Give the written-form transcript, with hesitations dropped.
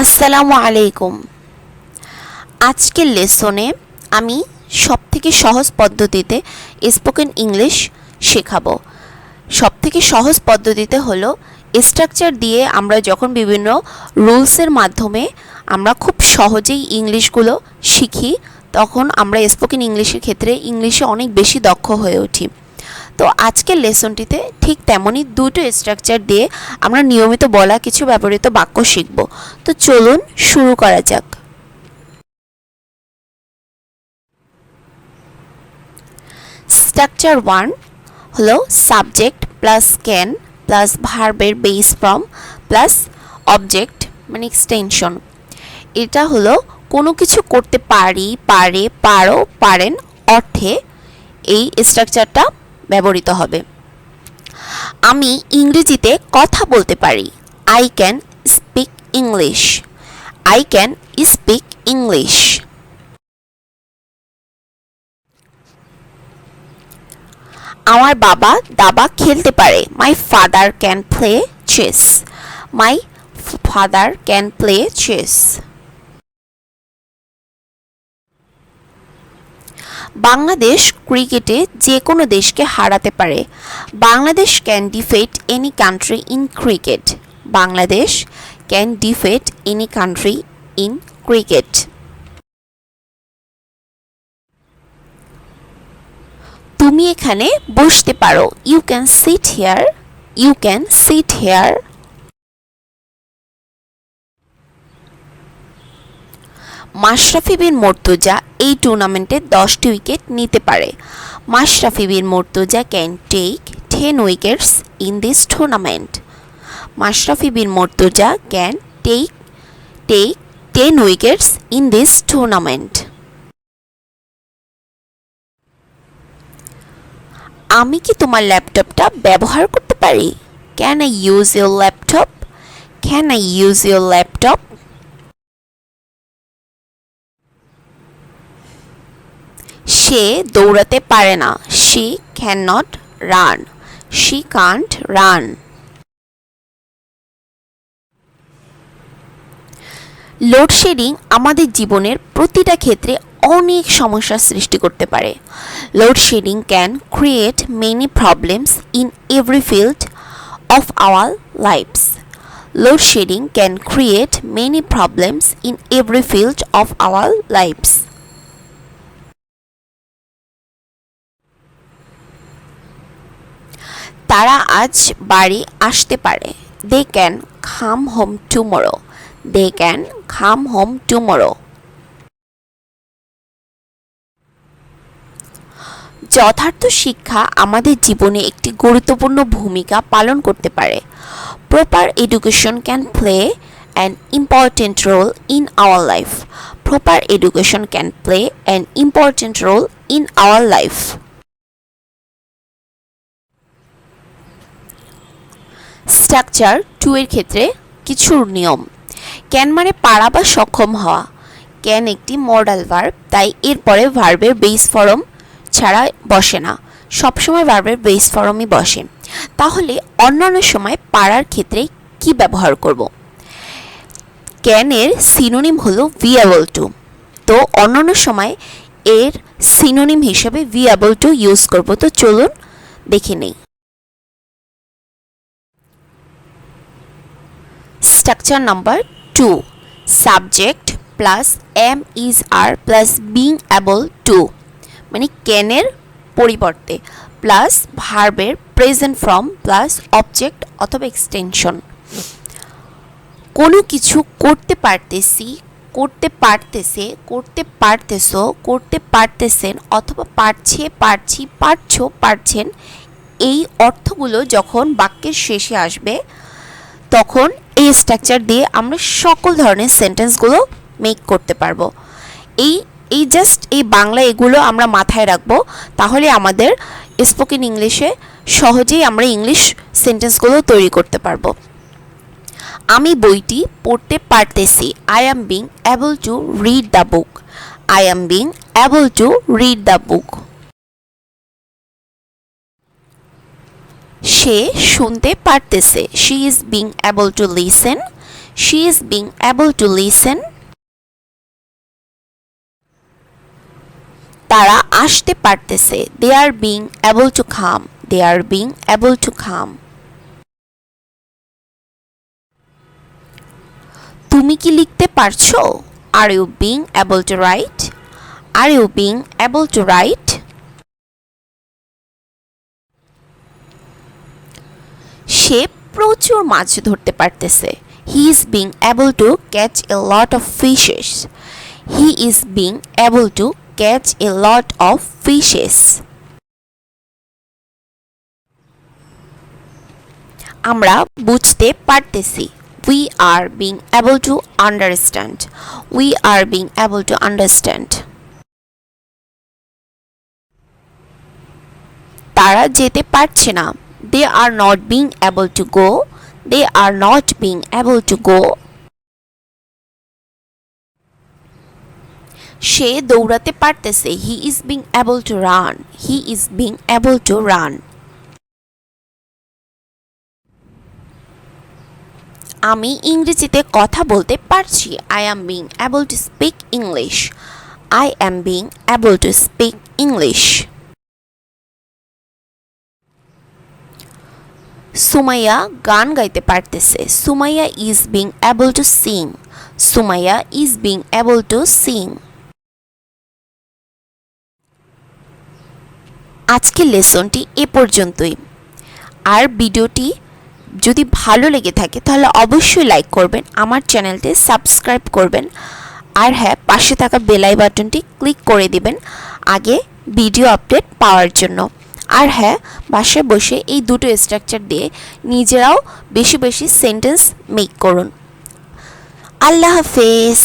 আসসালামু আলাইকুম। আজকের লেসনে আমি সবথেকে সহজ পদ্ধতিতে স্পোকেন ইংলিশ শেখাবো। সবথেকে সহজ পদ্ধতিতে হলো স্ট্রাকচার দিয়ে আমরা যখন বিভিন্ন রুলসের মাধ্যমে আমরা খুব সহজেই ইংলিশগুলো শিখি, তখন আমরা স্পোকেন ইংলিশের ক্ষেত্রে ইংলিশে অনেক বেশি দক্ষ হয়ে উঠি। তো আজকের লেসনটিতে ঠিক তেমনই দুটো স্ট্রাকচার দিয়ে আমরা নিয়মিত বলা কিছু ব্যবহৃত বাক্য শিখব। তো চলুন শুরু করা যাক। স্ট্রাকচার 1 হলো সাবজেক্ট প্লাস ক্যান প্লাস ভার্বের বেস ফর্ম প্লাস অবজেক্ট মানে এক্সটেনশন। এটা হলো কোনো কিছু করতে পারি, পারে, পারো, পারেন অর্থে এই স্ট্রাকচারটা ব্যবহৃত হবে। আমি ইংরেজিতে কথা বলতে পারি। I can speak English. I can speak English. আমার বাবা দাবা খেলতে পারে। My father can play chess. My father can play chess. Bangladesh ক্রিকেটে যে কোনো দেশকে হারাতে পারে। Bangladesh can defeat any country in cricket. Bangladesh can defeat any country in cricket. তুমি এখানে বসতে পারো। You can sit here. You can sit here. Mashrafe bin Mortaza এই টুর্নামেন্টে 10টি উইকেট নিতে পারে। Mashrafe bin Mortaza can take 10 wickets in this tournament. Mashrafe bin Mortaza can take 10 wickets in this tournament. আমি কি তোমার ল্যাপটপটা ব্যবহার করতে পারি? Can I use your laptop? Can I use your laptop? সে দৌড়াতে পারে না। She can not run. She can't run. Load shedding আমাদের জীবনের প্রতিটা ক্ষেত্রে অনেক সমস্যার সৃষ্টি করতে পারে। Load shedding can create many problems in every field of our lifes. Load shedding can create many problems in every field of our lives. তারা আজ বাড়ি আসতে পারে। They can come home tomorrow. They can come home tomorrow. যথার্থ শিক্ষা আমাদের জীবনে একটি গুরুত্বপূর্ণ ভূমিকা পালন করতে পারে। Proper education can play an important role in our life. Proper education can play an important role in our life. Structure 2 এর ক্ষেত্রে কিছু নিয়ম। ক্যান মানে পারা বা সক্ষম হওয়া। ক্যান একটি মডাল ভার্ব, তাই এরপরে ভার্বের বেস ফর্ম ছাড়া বসে না, সবসময় ভার্বের বেস ফর্মই বসে। তাহলে অন্যান্য সময় পারার ক্ষেত্রে কি ব্যবহার করব? ক্যানের সিনোনিম হলো বি এবল টু, তো অন্যান্য সময় এর সিনোনিম হিসেবে বি এবল টু ইউজ করব। তো চলুন দেখে নেই। Structure number 2, subject plus am is are plus being able to মানে ক্যানের পরিবর্তে প্লাস ভার্বের প্রেজেন্ট ফর্ম প্লাস অবজেক্ট অথবা এক্সটেনশন। কোনো কিছু করতে পারতেছি, করতে পারতেছে, করতে পারতেছো, করতে পারতেছেন অথবা পারছে, পারছি, পারছো, পারছেন, এই অর্থগুলো যখন বাক্যের শেষে আসবে তখন এই স্ট্রাকচার দিয়ে আমরা সকল ধরনের সেন্টেন্সগুলো মেক করতে পারবো। এই জাস্ট এই বাংলা এগুলো আমরা মাথায় রাখবো, তাহলে আমাদের স্পোকেন ইংলিশে সহজেই আমরা ইংলিশ সেন্টেন্সগুলো তৈরি করতে পারবো। আমি বইটি পড়তে পারতেছি। I am being able to read the book. I am being able to read the book. সে শুনতে পারতেছে। She is being able to listen. She is being able to listen. তারা আসতে পারতেছে। They are being able to come. They are being able to come. তুমি কি লিখতে পারছো? Are you being able to write? Are you being able to write? সে প্রচুর মাছ ধরতে পারতেছে। He is being able to catch a lot of fishes. He is being able to catch a lot of fishes. আমরা বুঝতে পারতেছি। We are being able to understand. We are being able to understand. তারা যেতে পারছে না। They are not being able to go. They are not being able to go. সে দৌড়াতে পারতেছে। He is being able to run. He is being able to run. আমি ইংরেজিতে কথা বলতে পারছি। I am being able to speak English. I am being able to speak English. Sumaiya গান গাইতে পারতেছে। Sumaiya is being able to sing. Sumaiya is being able to sing. আজকের লেসনটি এ পর্যন্তই। আর ভিডিওটি যদি ভালো লেগে থাকে তাহলে অবশ্যই লাইক করবেন, আমার চ্যানেলটি সাবস্ক্রাইব করবেন, আর হ্যাঁ পাশে থাকা বেল আই বাটনটি ক্লিক করে দিবেন আগে ভিডিও আপডেট পাওয়ার জন্য। আর হ্যাঁ বাসায় বসে এই দুটো স্ট্রাকচার দিয়ে নিজেরাও বেশি বেশি সেন্টেন্স মেক করুন। আল্লাহ হাফেজ।